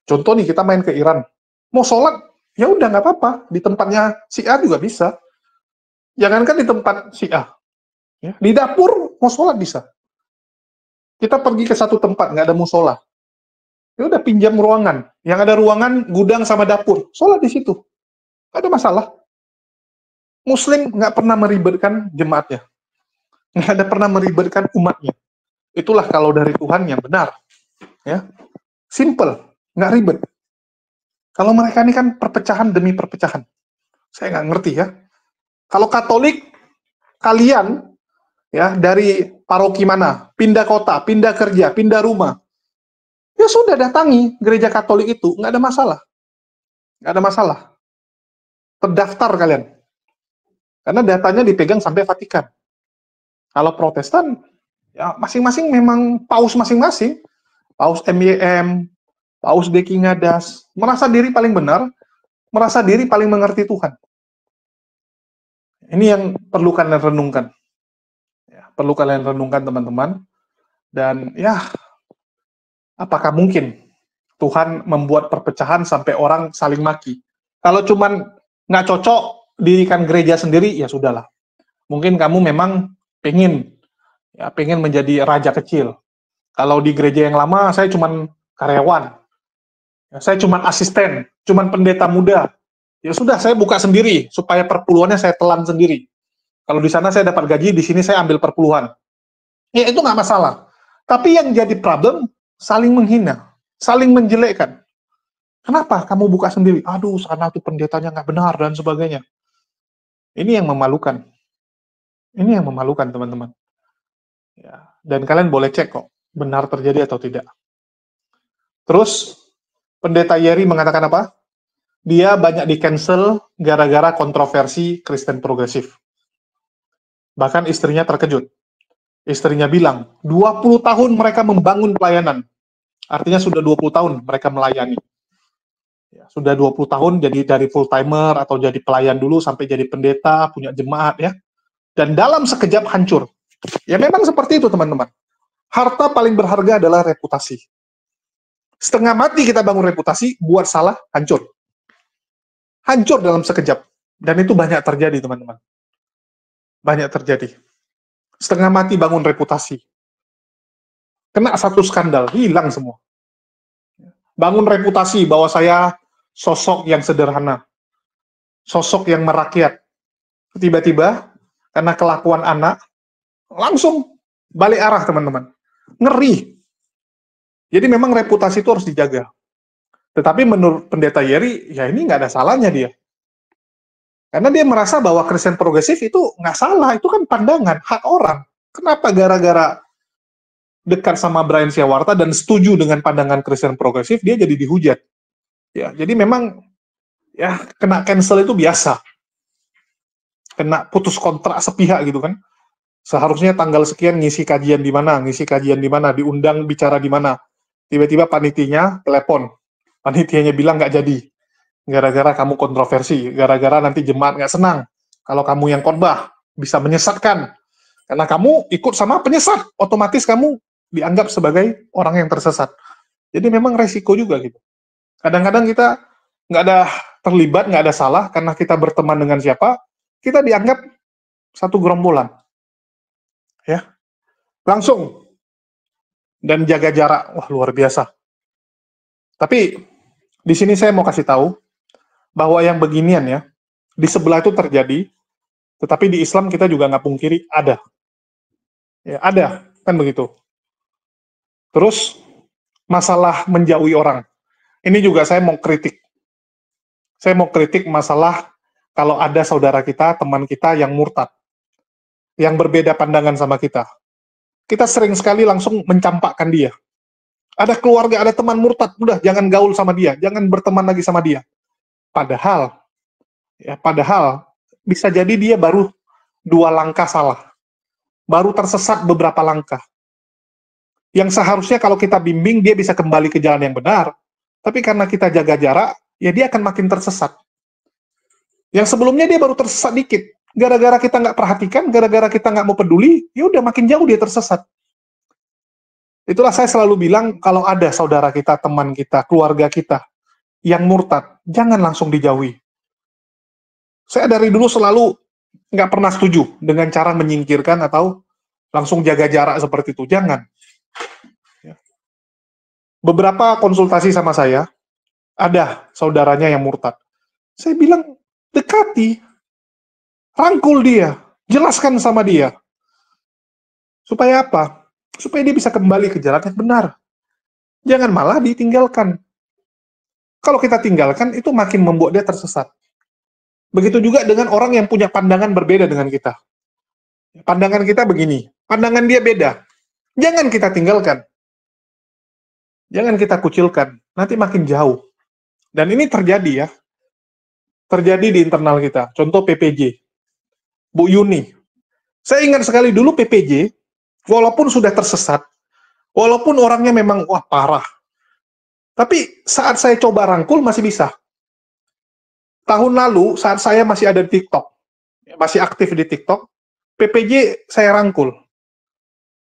Speaker 4: contoh nih, kita main ke Iran. Mau sholat, ya udah nggak apa-apa. Di tempatnya Syiah juga bisa. Jangankan di tempat Syiah. Ya, di dapur, mau sholat bisa. Kita pergi ke satu tempat, nggak ada musola. Ya udah pinjam ruangan. Yang ada ruangan, gudang sama dapur. Sholat di situ. Nggak ada masalah. Muslim nggak pernah meribetkan jemaatnya. Nggak ada pernah meribetkan umatnya. Itulah kalau dari Tuhan yang benar. Ya, simple, nggak ribet. Kalau mereka ini kan perpecahan demi perpecahan. Saya nggak ngerti ya. Kalau Katolik, kalian ya dari paroki mana, pindah kota, pindah kerja, pindah rumah, ya sudah datangi gereja Katolik itu, nggak ada masalah, nggak ada masalah. Terdaftar kalian, karena datanya dipegang sampai Vatikan. Kalau Protestan, ya masing-masing memang paus masing-masing, paus MYM, paus Dekingadas, merasa diri paling benar, merasa diri paling mengerti Tuhan. Ini yang perlu kalian renungkan. Perlu kalian renungkan teman-teman. Dan ya, apakah mungkin Tuhan membuat perpecahan sampai orang saling maki? Kalau cuman nggak cocok dirikan gereja sendiri, ya sudahlah. Mungkin kamu memang pengen menjadi raja kecil. Kalau di gereja yang lama, saya cuman karyawan. Saya cuman asisten, cuman pendeta muda. Ya sudah, saya buka sendiri supaya perpuluhannya saya telan sendiri. Kalau di sana saya dapat gaji, di sini saya ambil perpuluhan. Ya itu nggak masalah. Tapi yang jadi problem, saling menghina, saling menjelekkan. Kenapa kamu buka sendiri? Aduh, sana tuh pendetanya nggak benar dan sebagainya. Ini yang memalukan. Ini yang memalukan, teman-teman. Ya, dan kalian boleh cek kok, benar terjadi atau tidak. Terus, pendeta Yeri mengatakan apa? Dia banyak di-cancel gara-gara kontroversi Kristen progresif. Bahkan istrinya terkejut. Istrinya bilang, 20 tahun mereka membangun pelayanan. Artinya sudah 20 tahun mereka melayani. Ya, sudah 20 tahun jadi dari full-timer atau jadi pelayan dulu sampai jadi pendeta, punya jemaat ya. Dan dalam sekejap hancur. Ya memang seperti itu teman-teman. Harta paling berharga adalah reputasi. Setengah mati kita bangun reputasi, buat salah, hancur. Hancur dalam sekejap. Dan itu banyak terjadi teman-teman. Banyak terjadi. Setengah mati bangun reputasi. Kena satu skandal, hilang semua. Bangun reputasi bahwa saya sosok yang sederhana. Sosok yang merakyat. Tiba-tiba, karena kelakuan anak, langsung balik arah teman-teman. Ngeri. Jadi memang reputasi itu harus dijaga. Tetapi menurut pendeta Yeri, ya ini nggak ada salahnya dia. Karena dia merasa bahwa Kristen progresif itu nggak salah, itu kan pandangan, hak orang. Kenapa gara-gara dekat sama Brian Siawarta dan setuju dengan pandangan Kristen progresif, dia jadi dihujat. Ya, jadi memang ya kena cancel itu biasa. Kena putus kontrak sepihak gitu kan. Seharusnya tanggal sekian ngisi kajian di mana, diundang bicara di mana. Tiba-tiba panitinya telepon. Panitianya bilang nggak jadi. Gara-gara kamu kontroversi, gara-gara nanti jemaat nggak senang. Kalau kamu yang khotbah, bisa menyesatkan. Karena kamu ikut sama penyesat, otomatis kamu dianggap sebagai orang yang tersesat. Jadi memang resiko juga gitu. Kadang-kadang kita nggak ada terlibat, nggak ada salah, karena kita berteman dengan siapa, kita dianggap satu gerombolan. Ya, langsung. Dan jaga jarak, wah luar biasa. Tapi, di sini saya mau kasih tahu, bahwa yang beginian ya, di sebelah itu terjadi, tetapi di Islam kita juga nggak pungkiri, ada. Ya, ada, kan begitu. Terus, masalah menjauhi orang. Ini juga saya mau kritik. Saya mau kritik masalah kalau ada saudara kita, teman kita yang murtad. Yang berbeda pandangan sama kita. Kita sering sekali langsung mencampakkan dia. Ada keluarga, ada teman murtad, udah jangan gaul sama dia, jangan berteman lagi sama dia. Padahal bisa jadi dia baru 2 langkah salah. Baru tersesat beberapa langkah. Yang seharusnya kalau kita bimbing, dia bisa kembali ke jalan yang benar. Tapi karena kita jaga jarak, ya dia akan makin tersesat. Yang sebelumnya dia baru tersesat dikit. Gara-gara kita nggak perhatikan, gara-gara kita nggak mau peduli, ya udah makin jauh dia tersesat. Itulah saya selalu bilang, kalau ada saudara kita, teman kita, keluarga kita, yang murtad, jangan langsung dijauhi. Saya dari dulu selalu nggak pernah setuju dengan cara menyingkirkan atau langsung jaga jarak seperti itu. Jangan. Beberapa konsultasi sama saya, ada saudaranya yang murtad. Saya bilang, dekati. Rangkul dia. Jelaskan sama dia. Supaya apa? Supaya dia bisa kembali ke jalan yang benar. Jangan malah ditinggalkan. Kalau kita tinggalkan, itu makin membuat dia tersesat. Begitu juga dengan orang yang punya pandangan berbeda dengan kita. Pandangan kita begini, pandangan dia beda. Jangan kita tinggalkan. Jangan kita kucilkan, nanti makin jauh. Dan ini terjadi ya. Terjadi di internal kita. Contoh PPJ. Bu Yuni. Saya ingat sekali dulu PPJ, walaupun sudah tersesat, walaupun orangnya memang wah parah, tapi saat saya coba rangkul masih bisa. Tahun lalu saat saya masih ada di TikTok, masih aktif di TikTok, PPJ saya rangkul.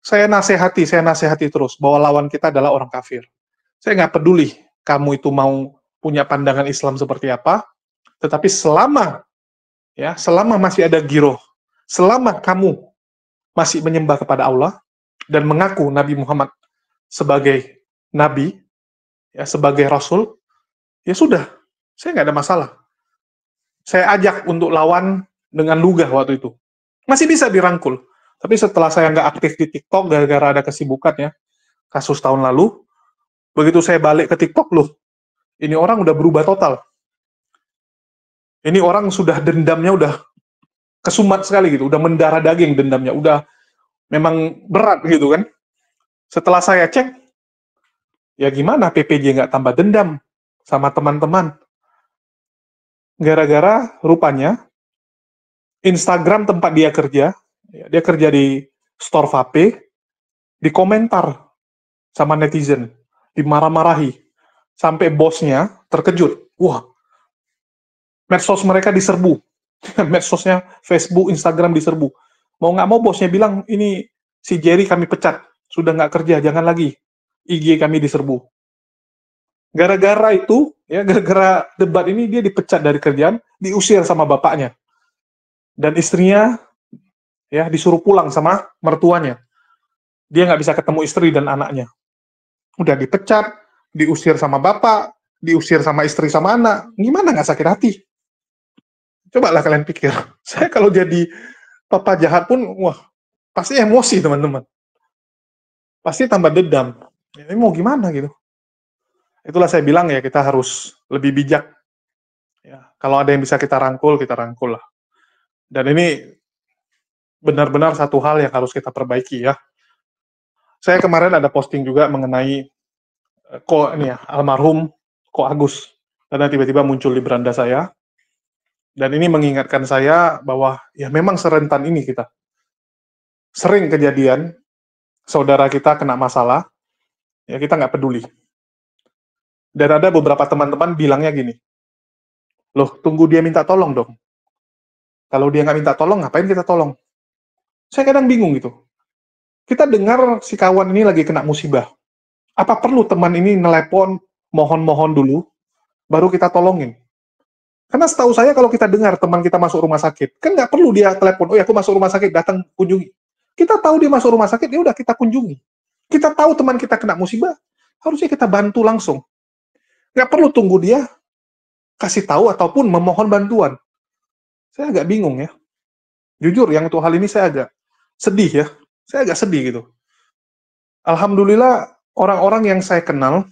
Speaker 4: saya nasihati terus bahwa lawan kita adalah orang kafir. Saya nggak peduli kamu itu mau punya pandangan Islam seperti apa, tetapi selama masih ada giroh, selama kamu masih menyembah kepada Allah dan mengaku Nabi Muhammad sebagai Nabi, ya sebagai Rasul, ya sudah, saya nggak ada masalah. Saya ajak untuk lawan dengan lugah waktu itu. Masih bisa dirangkul. Tapi setelah saya nggak aktif di TikTok gara-gara ada kesibukan ya, kasus tahun lalu, begitu saya balik ke TikTok, loh, ini orang udah berubah total. Ini orang sudah dendamnya udah kesumat sekali gitu, udah mendarah daging dendamnya, udah memang berat gitu kan. Setelah saya cek, ya gimana PPJ nggak tambah dendam sama teman-teman. Gara-gara rupanya Instagram tempat dia kerja di store vape, dikomentar sama netizen, dimarah-marahi, sampai bosnya terkejut. Wah, medsos mereka diserbu, medsosnya Facebook, Instagram diserbu. Mau nggak mau bosnya bilang, ini si Jerry kami pecat, sudah nggak kerja, jangan lagi, IG kami diserbu. Gara-gara itu, ya gara-gara debat ini dia dipecat dari kerjaan, diusir sama bapaknya, dan istrinya ya disuruh pulang sama mertuanya. Dia nggak bisa ketemu istri dan anaknya. Udah dipecat, diusir sama bapak, diusir sama istri sama anak. Gimana nggak sakit hati? Cobalah kalian pikir. Saya kalau jadi papa jahat pun, wah, pasti emosi teman-teman. Pasti tambah dendam. Ini mau gimana gitu? Itulah saya bilang ya, kita harus lebih bijak. Ya, kalau ada yang bisa kita rangkul lah. Dan ini benar-benar satu hal yang harus kita perbaiki ya. Saya kemarin ada posting juga mengenai almarhum Ko Agus, karena tiba-tiba muncul di beranda saya, dan ini mengingatkan saya bahwa ya memang serentan ini kita. Sering kejadian saudara kita kena masalah, ya kita nggak peduli. Dan ada beberapa teman-teman bilangnya gini, loh tunggu dia minta tolong dong. Kalau dia nggak minta tolong, ngapain kita tolong? Saya kadang bingung gitu. Kita dengar si kawan ini lagi kena musibah. Apa perlu teman ini nelepon, mohon-mohon dulu, baru kita tolongin? Karena setahu saya kalau kita dengar teman kita masuk rumah sakit, kan nggak perlu dia telepon, oh ya aku masuk rumah sakit, datang kunjungi. Kita tahu dia masuk rumah sakit, ya udah kita kunjungi. Kita tahu teman kita kena musibah, harusnya kita bantu langsung. Nggak perlu tunggu dia kasih tahu ataupun memohon bantuan. Saya agak bingung ya. Jujur, yang untuk hal ini saya agak sedih ya. Saya agak sedih gitu. Alhamdulillah, orang-orang yang saya kenal,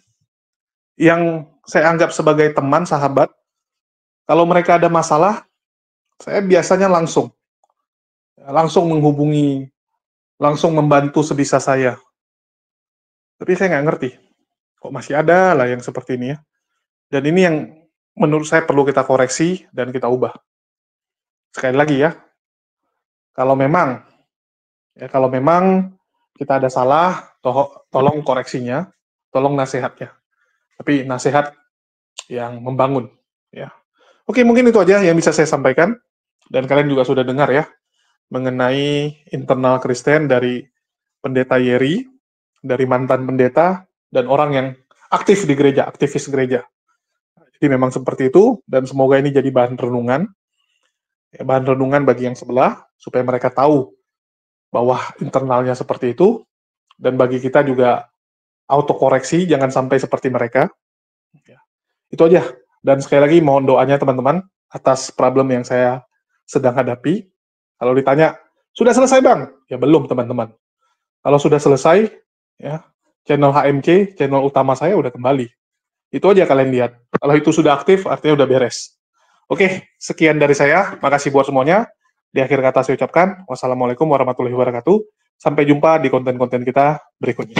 Speaker 4: yang saya anggap sebagai teman, sahabat, kalau mereka ada masalah, saya biasanya langsung menghubungi, langsung membantu sebisa saya. Tapi saya nggak ngerti, kok masih ada lah yang seperti ini ya. Dan ini yang menurut saya perlu kita koreksi dan kita ubah. Sekali lagi ya, kalau memang kita ada salah, tolong koreksinya, tolong nasihatnya. Tapi nasihat yang membangun. Ya. Oke, mungkin itu aja yang bisa saya sampaikan. Dan kalian juga sudah dengar ya, mengenai internal Kristen dari pendeta Yeri, dari mantan pendeta, dan orang yang aktif di gereja, aktivis gereja. Jadi memang seperti itu, dan semoga ini jadi bahan renungan. Ya, bahan renungan bagi yang sebelah, supaya mereka tahu bahwa internalnya seperti itu, dan bagi kita juga autokoreksi, jangan sampai seperti mereka. Ya. Itu aja. Dan sekali lagi mohon doanya teman-teman atas problem yang saya sedang hadapi. Kalau ditanya, sudah selesai Bang? Ya belum teman-teman. Kalau sudah selesai, ya channel HMC, channel utama saya udah kembali. Itu aja kalian lihat. Kalau itu sudah aktif, artinya udah beres. Oke, sekian dari saya. Makasih buat semuanya. Di akhir kata saya ucapkan, wassalamualaikum warahmatullahi wabarakatuh. Sampai jumpa di konten-konten kita berikutnya.